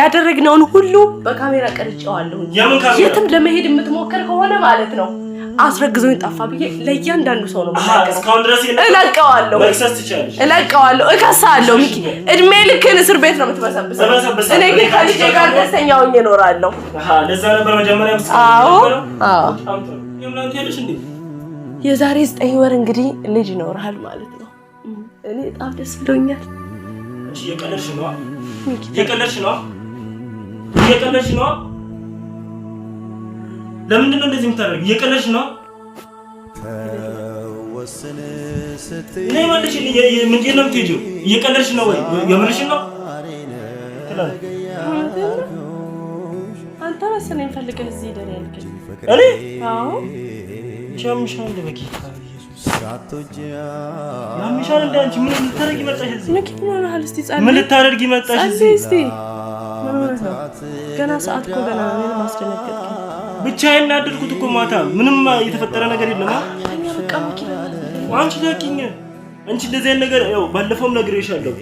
ያደረግነውን ሁሉ በካሜራ ቀርጬዋለሁ። የትም ለመሄድ የምትሞክር ከሆነ ማለት ነው አስረግዞኝ ጠፋ ብዬ ለእያንዳንዱ ሰው ነው እለቀዋለሁ፣ እከሳለሁ። ሚኪ እድሜ ልክህን እስር ቤት ነው የምትበሰብሰው። እኔ ግን ከልጄ ጋር ደስተኛ ሆኜ እኖራለሁ። ለዛ ነበር መጀመሪያ የዛሬ 9 ወር እንግዲህ ልጅ ይኖርሃል ማለት ነው። እኔ በጣም ደስ ብሎኛል። እሺ የቀለድሽ ነው። ለምንድን ነው እንደዚህ የምታደርጊው? እየቀለድሽ ነው። ነይ ማለት ምንድን ነው የምትሄጂው? እየቀለድሽ ነው ወይ የምርሽን ነው? አንተ መሰለኝ ፈልገህ እዚህ ደር ያልከኝ። እኔ? አዎ። ሻምሻን ለበቂታ ኢየሱስ ያምሻል እንደ አንቺ ምን ልታረጊ መጣሽ እዚህ? ምን ልታረጊ መጣሽ እዚህ? እስቲ ገና ሰዓት እኮ ገና ነው። እኔን ማስደነገጥከኝ። ብቻዬን ያደርኩት እኮ ማታ ምንም የተፈጠረ ነገር የለም። እኛ በቃ መኪና አንቺ ለኪኝ አንቺ እንደዚህ አይነት ነገር ያው ባለፈውም ነግሬሻለሁ።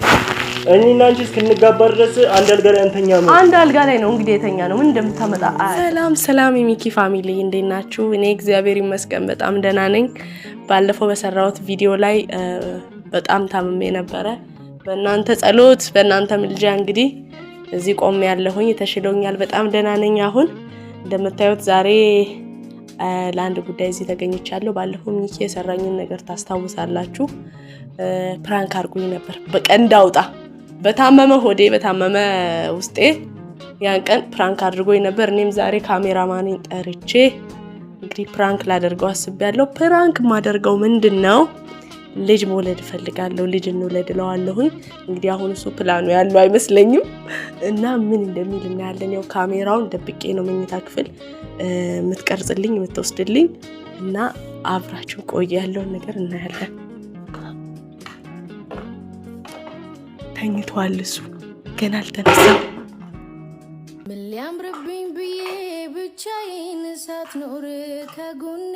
እኔና አንቺ እስክንጋባ ድረስ አንድ አልጋ ላይ አንተኛም። አንድ አልጋ ላይ ነው እንግዲህ የተኛ ነው። ምን እንደምታመጣ ሰላም የሚኪ ፋሚሊ እንዴት ናችሁ? እኔ እግዚአብሔር ይመስገን በጣም ደህና ነኝ። ባለፈው በሰራሁት ቪዲዮ ላይ በጣም ታምሜ ነበረ። በእናንተ ጸሎት በእናንተ ምልጃ እንግዲህ እዚህ ቆሜ ያለሁኝ ተሽሎኛል። በጣም ደህና ነኝ አሁን። እንደምታዩት ዛሬ ለአንድ ጉዳይ እዚህ ተገኝቻለሁ። ባለፈው ሚኪ የሰራኝን ነገር ታስታውሳላችሁ። ፕራንክ አድርጎኝ ነበር በቀንድ አውጣ በታመመ ሆዴ በታመመ ውስጤ ያን ቀን ፕራንክ አድርጎኝ ነበር። እኔም ዛሬ ካሜራማኔን ጠርቼ እንግዲህ ፕራንክ ላደርገው አስቤያለሁ። ፕራንክ ማደርገው ምንድነው? ልጅ መውለድ ፈልጋለሁ። ልጅ እንውለድ እለዋለሁኝ። እንግዲህ አሁን እሱ ፕላኑ ያለው አይመስለኝም እና ምን እንደሚል እናያለን። ያው ካሜራውን ደብቄ ነው መኝታ ክፍል የምትቀርጽልኝ የምትወስድልኝ እና አብራችሁ ቆይ ያለውን ነገር እናያለን። ተኝቷል እሱ ገና አልተነሳም። ምን ሊያምርብኝ ብዬ ብቻዬን ሳትኖር ከጎኔ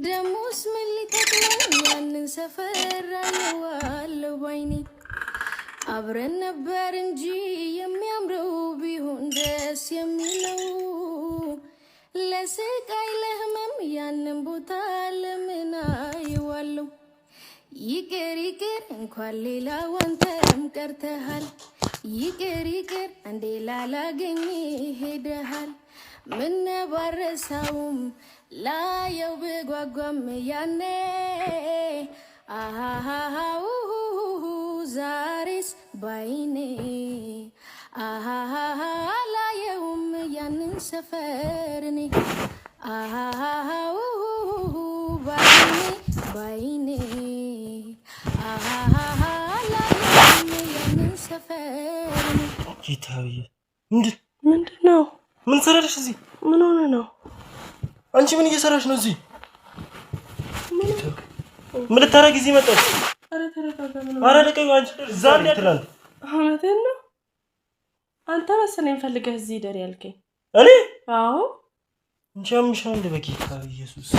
ደሞስ ምን ሊጠቅመኝ ያንን ሰፈር አየዋለሁ ባይኔ። አብረን ነበር እንጂ የሚያምረው ቢሆን ደስ የሚለው ለስቃይ ለህመም ያንን ቦታ ለምን አየዋለሁ። ይቅር ይቅር እንኳን ሌላ አንተም ቀርተሃል። ይቅር ይቅር አንዴ ላላገኝ ሄደሃል። ምን ባረሳውም ላየው በጓጓም ያኔ አሃሃው ዛሬስ ባይኔ አሃሃ ላየውም ያንን ሰፈርኔ አሃሃው ባይኔ አሃሃ ላየውም ያንን ሰፈርኔ። ጌታዬ ምንድነው? ምን ሰራሽ እዚህ? ምን ሆነ ነው? አንቺ ምን እየሰራሽ ነው እዚህ? ምን ልታረጊ እዚህ መጣሽ? አረ ተረጋጋ። አረ ለቀኝ አንቺ ዛሬ ትላንት አመተን ነው አንተ መሰለኝ ፈልገህ እዚህ ደር ያልከኝ። እኔ? አዎ። እንሻምሻል እንደ በጌታ ኢየሱስ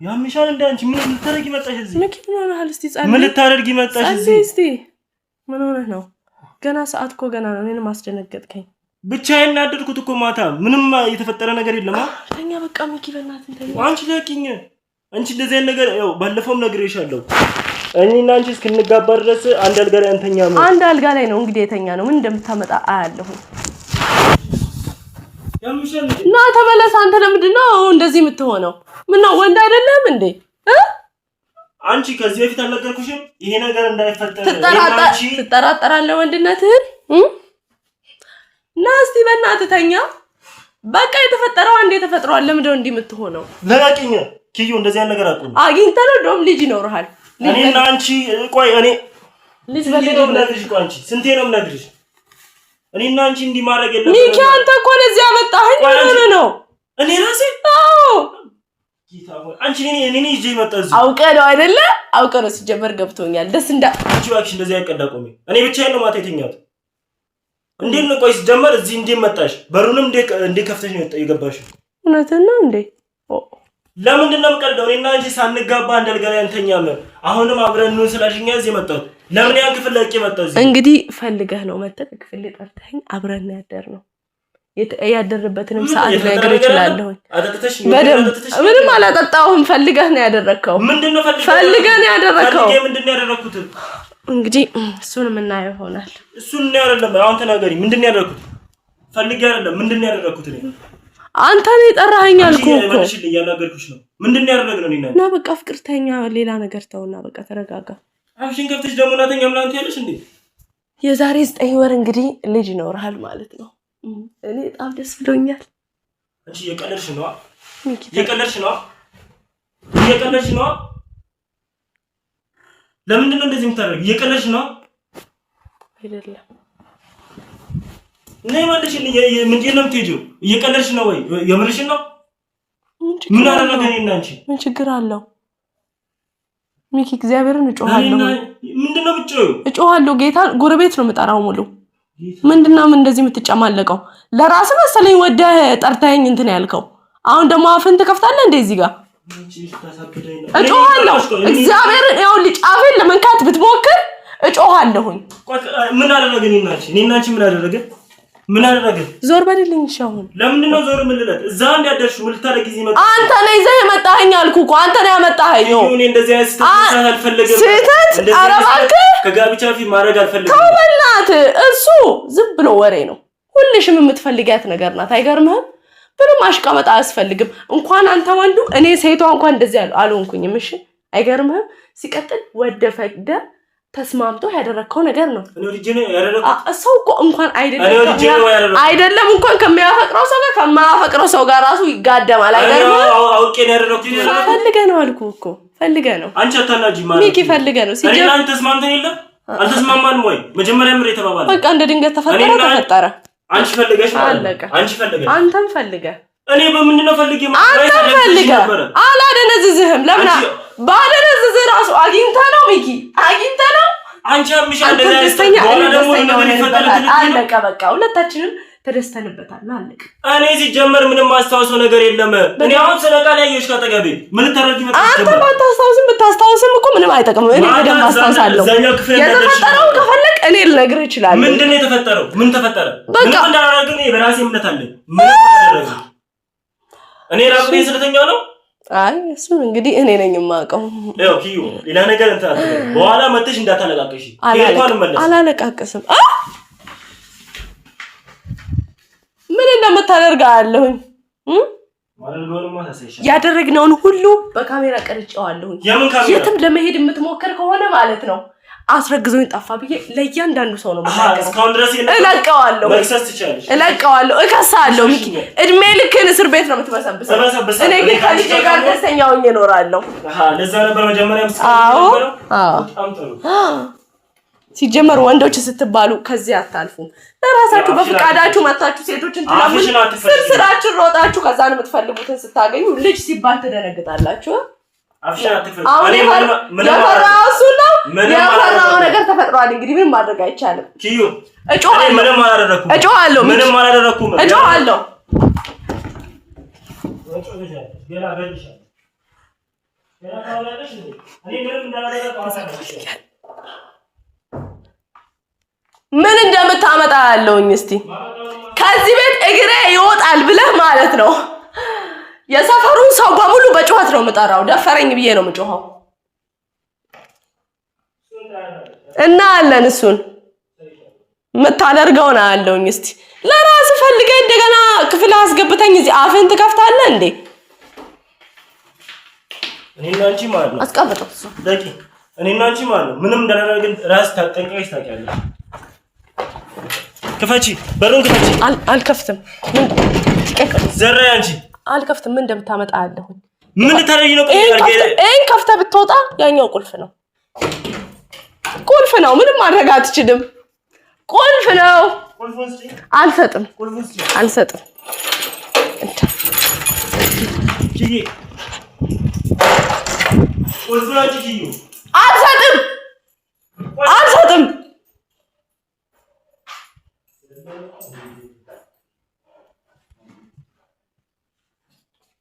ያምሻል እንደ አንቺ ምን ልታረጊ መጣሽ እዚህ? ምን ሆነሃል? እስቲ ጻድቅ ምን ልታረጊ መጣሽ እዚህ? እስቲ ምን ሆነ ነው? ገና ሰዓት እኮ ገና ነው። እኔን ማስደነገጥከኝ። ብቻዬን ያደርኩት እኮ ማታ ምንም የተፈጠረ ነገር የለም። ተኛ በቃ ሚኪ በእናትህ ተኛ። አንቺ ለኪኝ አንቺ እንደዚህ አይነት ነገር ያው ባለፈውም ነግሬሻለሁ። እኔና አንቺ እስክንጋባ ድረስ አንድ አልጋ ላይ አንተኛም። አንድ አልጋ ላይ ነው እንግዲህ የተኛ ነው። ምን እንደምታመጣ አያለሁ። እና ተመለስ። አንተ ለምንድን ነው እንደዚህ የምትሆነው? ምን ነው ወንድ አይደለም እንዴ? አንቺ ከዚህ በፊት አልነገርኩሽም ይሄ ነገር እንዳይፈጠር? ትጠራጠራለህ ወንድነትህን? እና እስቲ በእናትህ ተኛ። በቃ የተፈጠረው አንዴ ተፈጥሯል። ለምንድነው እንዲህ የምትሆነው? ለራቂኝ ኪዩ እንደዚህ አይነት ነገር አቁም። አግኝተህ ነው ደም ልጅ ይኖርሃል። እኔና አንቺ ቆይ እኔ ልጅ በለደው ነግርሽ ቆይ አንቺ ስንቴ ነው ነግርሽ? እኔና አንቺ እንዲህ ማድረግ የለብንም። ሚኪ አንተ እኮ ለዚህ ያመጣኸኝ ምን ነው? እኔ ራሴ አዎ ጌታው አንቺ እኔ ይዤ መጣሁ። አውቀህ ነው አይደለ? አውቀህ ነው ሲጀመር ገብቶኛል። ደስ እንዳ አንቺ እባክሽ እንደዚህ አይቀዳቆሚ። እኔ ብቻዬን ነው ማታ የተኛሁት። እንዴት ነው ቆይ ሲጀመር እዚህ እንዴት መጣሽ? በሩንም እንዴ ከፍተሽ ነው የገባሽ? እውነትህን ነው እንዴ? ለምንድን ነው የምቀልደው? እኔና አንቺ ሳንጋባ አንድ አልጋ ላይ አንተኛም። አሁንም አብረን ነው ስላልሽኛ እዚህ መጣሁ። ለምን ያን ክፍል ለቄ መጣው እዚህ እንግዲህ ፈልገህ ነው መተህ ክፍል ጠርተኸኝ አብረን ያደርነው ያደረበትንም ሰዓት ነገር ይችላልሁ ምንም አላጠጣሁም ፈልገህ ነው ያደረከው ምንድነው ፈልገህ ነው ያደረከው ምንድነው ያደረኩት እንግዲህ እሱን ምናየው ይሆናል እሱን ነው አይደለም አሁን ተናገሪ ምንድነው ያደረኩት ፈልገህ አይደለም ምንድነው ያደረኩት አንተ ነው የጠራኸኝ አልኩህ እኮ እሺ ያናገርኩሽ ነው ምንድነው ያደረግነው እና በቃ ፍቅርተኛ ሌላ ነገር ተውና በቃ ተረጋጋ አብሽን ከፍተሽ ደሞ ናተኛ ምናንተ ያለሽ እንዴ የዛሬ 9 ወር እንግዲህ ልጅ ይኖርሃል ማለት ነው እኔ በጣም ደስ ብሎኛል አንቺ የቀለልሽ ነው የቀለልሽ ነው ለምንድን ነው እንደዚህ የምታደርጊው የቀለልሽ ነው አይደለም ነይ ማለት ምንድን ነው የምትሄጂው የቀለልሽ ነው ወይ የምርሽ ነው ምን አደረገኝ እና አንቺ ምን ችግር አለው ሚኪ እግዚአብሔርን እጮሃለሁ ምንድነው እጮሃለሁ ጌታ ጎረቤት ነው መጣራው ሙሉ ምንድነው እንደዚህ የምትጨማለቀው ለራስ መሰለኝ ወደ ጠርታኝ እንትን ያልከው አሁን ደግሞ አፍን ተከፍታለህ እንደዚህ ጋር እጮሃለሁ እግዚአብሔርን ያው ጫፌን ለመንካት ብትሞክር እጮሃለሁኝ ምን አደረገኝ እና አንቺ ምን አደረገ ዞር በልልኝ ሻውን ለምን ነው ዞር ምልለት እዛ እንዲያደርሽ ምልታረግ ጊዜ መጣ አንተ ነህ ይዘህ የመጣኸኝ አልኩህ እኮ አንተ ነህ ያመጣኸኝ እኔ እንደዚህ አይስተካከል አልፈልግም ስህተት አረባክ ከጋብቻ ፊት ማድረግ አልፈልግም ተወናት እሱ ዝም ብሎ ወሬ ነው ሁልሽም የምትፈልጊያት ነገር ናት አይገርምህም ብሩም አሽቃመጣ አያስፈልግም እንኳን አንተ ወንዱ እኔ ሴቷ እንኳን እንደዚህ አልሆንኩኝም እሺ አይገርምህም ሲቀጥል ወደ ፈቅደ ተስማምቶ ያደረከው ነገር ነው እኔ ኦሪጂን ያደረኩት ሰው እኮ እንኳን አይደለም እንኳን ከሚያፈቅረው ሰው ጋር ከማያፈቅረው ሰው ጋር ራሱ ይጋደማል አይደለም አውቄ ነው ያደረኩት ፈልገህ ነው አልኩህ እኮ ፈልገህ ነው አንቺ አታናጂ ማለት ሚኪ ፈልገህ ነው ሲጀምር አንተ ተስማምተን የለም አልተስማማንም ወይ መጀመሪያ ምሬ ተባባለ በቃ እንደ ድንገት ተፈጠረ አንቺ ፈልገሽ ማለት አንቺ ፈልገሽ አንተም ፈልገህ እኔ በምንድነው ፈልጌ ማለት አላደነዝዝህም ለምን ባደነዝዝህ ራሱ አግኝተህ ነው ሚኪ አግኝተህ ነው አንቺ አምሽ እንደዛ ወላ ደግሞ ነገር ይፈጠራል አለቀ በቃ ሁለታችንም ተደስተንበታል አለቀ እኔ ሲጀመር ምንም ማስተዋወስ ነገር የለም እኔ አሁን ስለቃል ያየሽ ካጠገቤ ምን ተረጂ መጣ አንተ ብታስተዋውስም እኮ ምንም አይጠቅምም እኔ በደንብ አስተዋውሳለሁ የተፈጠረው ከፈለክ እኔ ልነግርህ እችላለሁ ምንድነው የተፈጠረው ምን ተፈጠረ ምን እንዳደረግን በራሴ እምነት አለኝ ምን አደረገ እኔ ራሴ ስለተኛው ነው አይ እሱ እንግዲህ እኔ ነኝ የማውቀው ያው ኪዩ ሌላ ነገር እንትን በኋላ መጥተሽ እንዳታለቃቀሽ ከሄድኳን መለስ አላለቃቀስም ምን እንደምታደርጋ አለሁኝ ያደረግነውን ሁሉ በካሜራ ቀርጬዋለሁኝ የትም ለመሄድ የምትሞክር ከሆነ ማለት ነው አስረግዞኝ ጠፋ ብዬ ለእያንዳንዱ ሰው ነው እለቀዋለሁ እከሳለሁ ሚኪ እድሜ ልክን እስር ቤት ነው የምትበሰብሰው እኔ ግን ከልጄ ጋር ደስተኛ ሆኜ እኖራለሁ ለዛ ነበር መጀመሪያ ሲጀመር ወንዶች ስትባሉ ከዚህ አታልፉም ለራሳችሁ በፍቃዳችሁ መጣችሁ ሴቶችን ትላምኑ ስራችሁ ሮጣችሁ ከዛን የምትፈልጉትን ስታገኙ ልጅ ሲባል ትደነግጣላችሁ አፍሻ አትፈል እኔ ያፈራው ነገር ተፈጥሯል እንግዲህ ምን ማድረግ አይቻልም ኪዩ ምንም አላደረኩም እጮሃለሁ ምን እንደምታመጣ ያለውኝ እስቲ ከዚህ ቤት እግሬ ይወጣል ብለህ ማለት ነው የሰፈሩን ሰው በሙሉ በጩኸት ነው የምጠራው ደፈረኝ ብዬ ነው የምጮኸው እና አለን እሱን መታደርገው ነው ያለውኝ እስቲ ለራስ ፈልገህ እንደገና ክፍል አስገብተኝ እዚህ አፍን ትከፍታለህ እንዴ እኔና አንቺ ማለት ነው አስቀምጠው እሱ ደቂ እኔና አንቺ ማለት ነው ምንም እንዳደረግን ራስ ታጠንቀሽ ታውቂያለሽ ክፈቺ በሩን ክፈቺ አልከፍትም ዘራ አንቺ አልከፍትም ምን እንደምታመጣ አለሁ ምን ልታረጊ ነው እን ከፍተህ ብትወጣ ያኛው ቁልፍ ነው ምንም ማድረግ አትችልም ቁልፍ ነው አልሰጥም ኪዬ ቁልፍ ነው ኪዬ አልሰጥም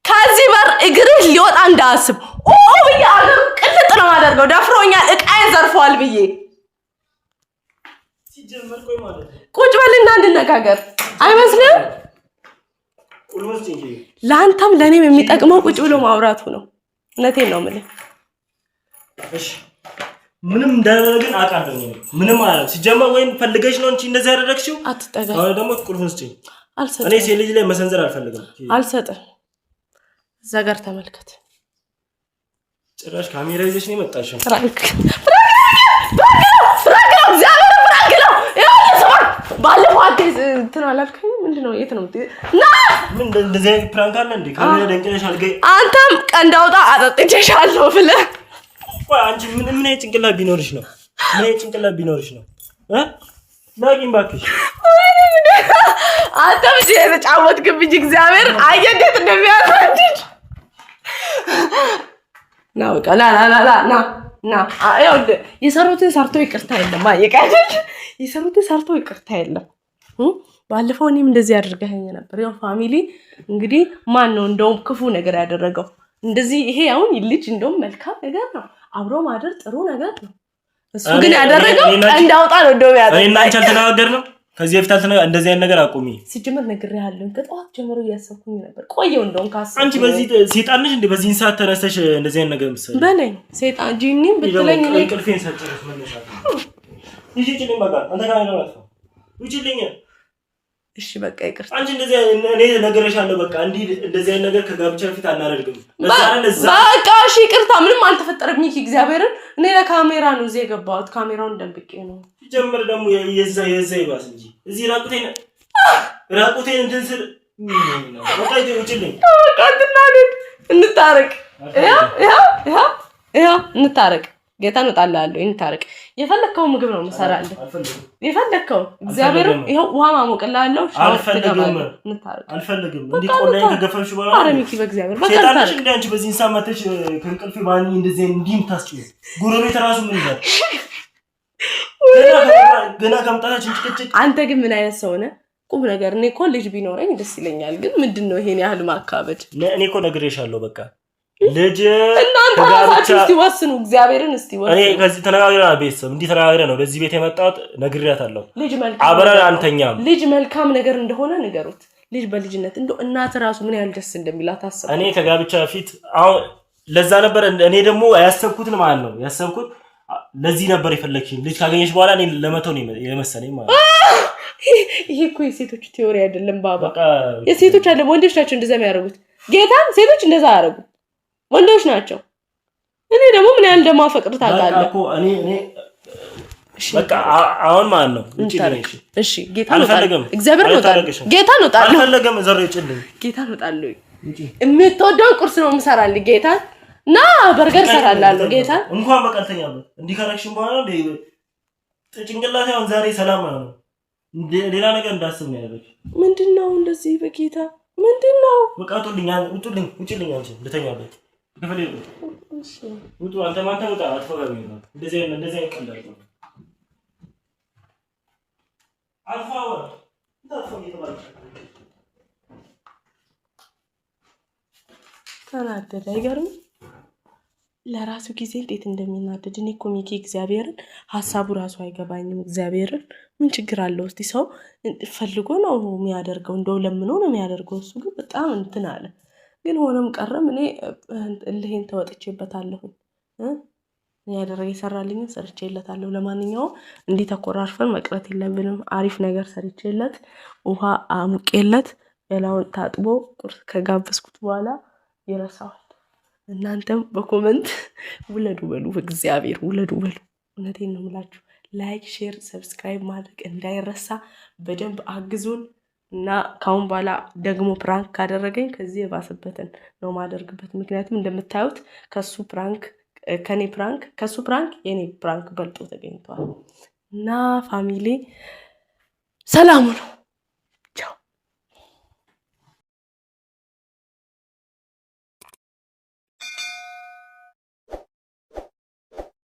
ከዚህ በር እግርህ ሊወጣ እንዳያስብ ብዬ አገሩ ቅልጥ ነው ማደርገው ደፍሮኛል እቃዬን ዘርፏል ብዬ ሲጀመር ቆይ ማለት ቁጭ በልና እንነጋገር አይመስልም? ለአንተም ለእኔም የሚጠቅመው ቁጭ ብሎ ማውራቱ ነው። እውነቴን ነው የምልህ። እሺ ምንም እንዳደረግን አውቃለሁ። ምንም አለ ሲጀመር ወይን ፈልገሽ ነው እንጂ እንደዛ ያደረግሽው። አትጠጋ። አሁን ደግሞ ቁልፉን ስጪኝ። አልሰጠም። እኔ ሴት ልጅ ላይ መሰንዘር አልፈልግም። አልሰጠም። እዛ ጋር ተመልከት። ጭራሽ ካሜራ ይዘሽ ነው የመጣሽው። ፍራንክ ባለፈው አዲስ እንትን አላልከኝም? ምንድነው? የት ነው ና ምን እንደዚህ አይነት ፕራንክ አለ እንዴ? ካሜራ ደንቀሽ አልገኝ። አንተም ቀንዳውጣ አጠጥቼሻለሁ ብለህ ቆይ አንቺ ምን አይነት ጭንቅላት ቢኖርሽ ነው? ምን አይነት ጭንቅላት ቢኖርሽ ነው? ላጊን ባክሽ። አንተም እዚህ የተጫወትክብኝ እግዚአብሔር አየህ እንዴት እንደሚያሳድድ ነው። በቃ ና ይኸውልህ የሰሩትን ሰርቶ ይቅርታ የለም። አየቃጅል የሰሩትን ሰርቶ ይቅርታ የለም። ባለፈው እኔም እንደዚህ አድርገኸኝ ነበር። ያው ፋሚሊ እንግዲህ ማን ነው እንደውም ክፉ ነገር ያደረገው? እንደዚህ ይሄ አሁን ልጅ እንደውም መልካም ነገር ነው። አብሮ ማደር ጥሩ ነገር ነው። እሱ ግን ያደረገው እንዳውጣ ነው እንደው ያደረገው። እኔና አንቺ አልተናገርንም ከዚህ በፊት እንደዚህ አይነት ነገር አቁሚ። ሲጀመር ነግሬሃለሁ። ከጠዋት ጀምሮ እያሰብኩኝ ነበር። ቆየው እንደውም ካሰብኩ አንቺ በዚህ ሰይጣን ነሽ እንዴ? በዚህ ሰዓት ተነስተሽ እንደዚህ አይነት ነገር መስል በለኝ። ሰይጣን ጂኒም ብትለኝ እኔ እንቅልፌን ሰጨረሽ መነሻት ይጂልኝ በቃ አንተ ጋር ነው ማለት ነው። ይጂልኝ እሺ በቃ ይቅርታ። አንቺ እንደዚህ እኔ ነገርሻለሁ። በቃ እንደዚህ አይነት ነገር ከጋብቻ በፊት አናደርግም። በቃ እሺ ይቅርታ። ምንም አልተፈጠረም። ሚኪ እግዚአብሔርን እኔ ለካሜራ ነው እዚህ የገባሁት። ካሜራውን ደብቄ ነው። ጀመር ደግሞ የዛ ይባስ እንጂ እዚህ ራቁቴን እንትን ስል በቃ ይውጭልኝ። በቃ እንታረቅ። ያ እንታረቅ። ጌታን እጣላለሁ። እንታረቅ። የፈለከው ምግብ ነው መሰራለህ። የፈለከው እግዚአብሔር ይሄው ውሃ ማሞቅልሃለሁ። አልፈልግም። እንዲህ ቆላዬ ከገፈፍሽ በኋላ አረ ሚኪ በእግዚአብሔር በቃ ሰይጣንሽ እንደ አንቺ በዚህ ሰዓት ከእንቅልፌ ባኒ እንደዚህ እንዲም ታስጪው ጎረቤት ራሱ ምን ይላል? ገና ከምጣታችን ጭቅጭቅ። አንተ ግን ምን አይነት ሰው ነህ? ቁም ነገር እኔ እኮ ልጅ ቢኖረኝ ደስ ይለኛል። ግን ምንድነው ይሄን ያህል ማካበድ? እኔ እኮ ነግሬሻለሁ። በቃ ልጅ እናንተ ራሳችሁ እስቲ ወስኑ። እግዚአብሔርን እስቲ ወስኑ። እኔ ከዚህ ተነጋግረናል። ቤተሰብ እንዲህ ተነጋግረን ነው ለዚህ ቤት የመጣሁት። ነግሬያታለሁ። ልጅ መልካም አብረን አንተኛም። ልጅ መልካም ነገር እንደሆነ ንገሩት። ልጅ በልጅነት እንደው እናት ራሱ ምን ያህል ደስ እንደሚላት አስቡ። እኔ ከጋብቻ ፊት አሁን ለዛ ነበር እኔ ደግሞ ያሰብኩትን ማለት ነው ያሰብኩት ለዚህ ነበር የፈለግሽኝ። ልጅ ካገኘሽ በኋላ እኔ ለመተው ነው የመሰለኝ ማለት ነው። ይሄ እኮ የሴቶች ቲዮሪ አይደለም ባባ። የሴቶች አይደለም ወንዶች ናቸው እንደዛ የሚያደርጉት። ጌታን ሴቶች እንደዛ ያደርጉ ወንዶች ናቸው። እኔ ደግሞ ምን ያህል እንደማፈቅር ታውቃለህ እኮ እኔ በቃ አሁን ማለት ነው እጪ ነኝ። እሺ ጌታን ወጣለሁ። እግዚአብሔር ወጣለሁ። ጌታን ወጣለሁ። አልፈለገም ዘሮ ይጭልኝ። ጌታን ወጣለሁ። የምትወደው ቁርስ ነው የምሰራልህ ጌታን ና በርገር ሰራላለሁ። ጌታን እንኳን በቀልተኛበት እንዲህ ካረክሽም በኋላ ጭንቅላቴ አሁን ዛሬ ሰላም ነው። ሌላ ነገር እንዳስብ ነው ያደረገች። ምንድነው እንደዚህ በጌታ ምንድነው? በቃ ውጡልኝ አንቺ ልተኛበት ከፈለ እሺ ውጡ። አንተ ማታ ወጣ አትፈጋሚ ነው እንደዚህ ቀላል ነው። አልፋው ታፈው እየተባለች ተናደደ። አይገርም? ለራሱ ጊዜ እንዴት እንደሚናደድ። እኔ እኮ ሚኪ እግዚአብሔርን ሀሳቡ ራሱ አይገባኝም። እግዚአብሔርን ምን ችግር አለው? እስቲ ሰው ፈልጎ ነው የሚያደርገው፣ እንደው ለምኖ ነው የሚያደርገው። እሱ ግን በጣም እንትን አለ። ግን ሆነም ቀረም እኔ እልሄን ተወጥቼበታለሁ። ያደረገ ይሰራልኝን ሰርቼለታለሁ። ለማንኛውም እንዲህ ተኮራርፈን መቅረት የለብንም። አሪፍ ነገር ሰርቼለት ውሃ አሙቄለት ገላውን ታጥቦ ቁርስ ከጋበዝኩት በኋላ ይረሳዋል። እናንተም በኮመንት ውለዱ በሉ፣ በእግዚአብሔር ውለዱ በሉ። እውነቴን ነው የምላችሁ። ላይክ፣ ሼር፣ ሰብስክራይብ ማድረግ እንዳይረሳ። በደንብ አግዙን እና ካሁን በኋላ ደግሞ ፕራንክ ካደረገኝ ከዚህ የባሰበትን ነው ማደርግበት። ምክንያቱም እንደምታዩት ከሱ ፕራንክ የኔ ፕራንክ በልጦ ተገኝቷል። እና ፋሚሊ ሰላሙ ነው።